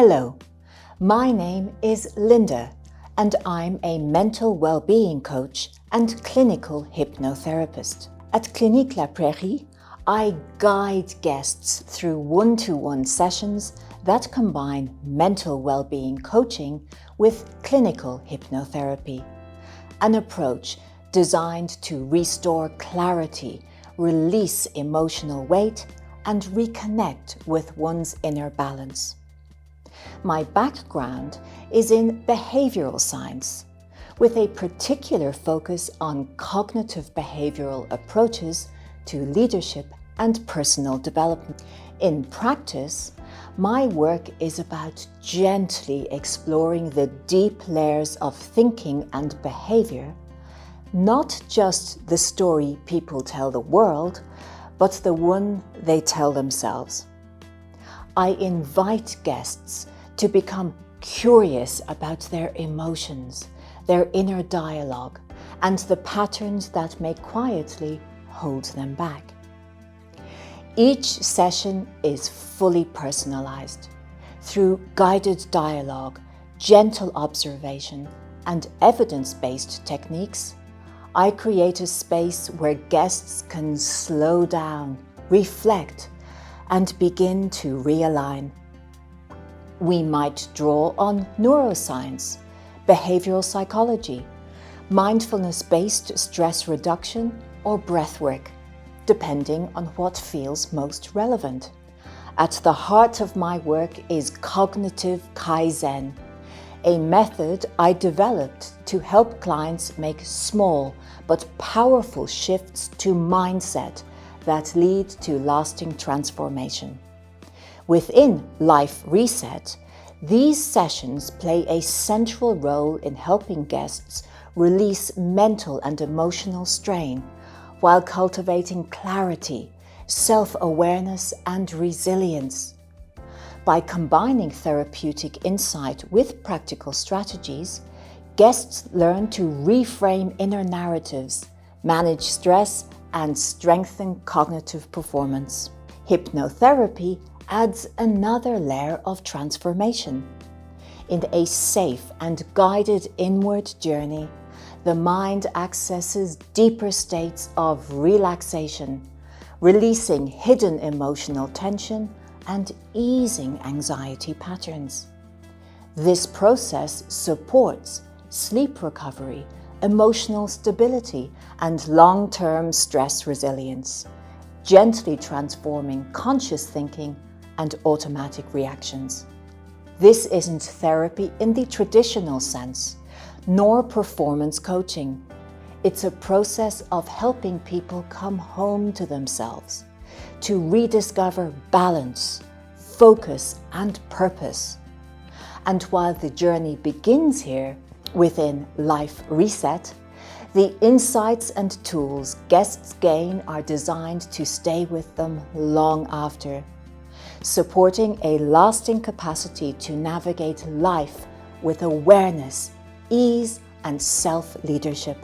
Hello, my name is Linda and I'm a mental well-being coach and clinical hypnotherapist. At Clinique La Prairie, I guide guests through one-to-one sessions that combine mental well-being coaching with clinical hypnotherapy, an approach designed to restore clarity, release emotional weight, and reconnect with one's inner balance. My background is in behavioral science, with a particular focus on cognitive behavioral approaches to leadership and personal development. In practice, my work is about gently exploring the deep layers of thinking and behavior, not just the story people tell the world, but the one they tell themselves. I invite guests to become curious about their emotions, their inner dialogue, and the patterns that may quietly hold them back. Each session is fully personalized through guided dialogue, gentle observation, and evidence-based techniques. I create a space where guests can slow down, reflect, and begin to realign. We might draw on neuroscience, behavioral psychology, mindfulness-based stress reduction, or breathwork, depending on what feels most relevant. At the heart of my work is cognitive kaizen, a method I developed to help clients make small but powerful shifts to mindset that lead to lasting transformation. Within Life Reset, these sessions play a central role in helping guests release mental and emotional strain while cultivating clarity, self-awareness, and resilience. By combining therapeutic insight with practical strategies, guests learn to reframe inner narratives, manage stress, and strengthen cognitive performance. Hypnotherapy adds another layer of transformation. In a safe and guided inward journey, the mind accesses deeper states of relaxation, releasing hidden emotional tension and easing anxiety patterns. This process supports sleep recovery, emotional stability, and long-term stress resilience, gently transforming conscious thinking and automatic reactions. This isn't therapy in the traditional sense, nor performance coaching. It's a process of helping people come home to themselves, to rediscover balance, focus, and purpose. And while the journey begins here, within Life Reset, the insights and tools guests gain are designed to stay with them long after, supporting a lasting capacity to navigate life with awareness, ease, and self-leadership.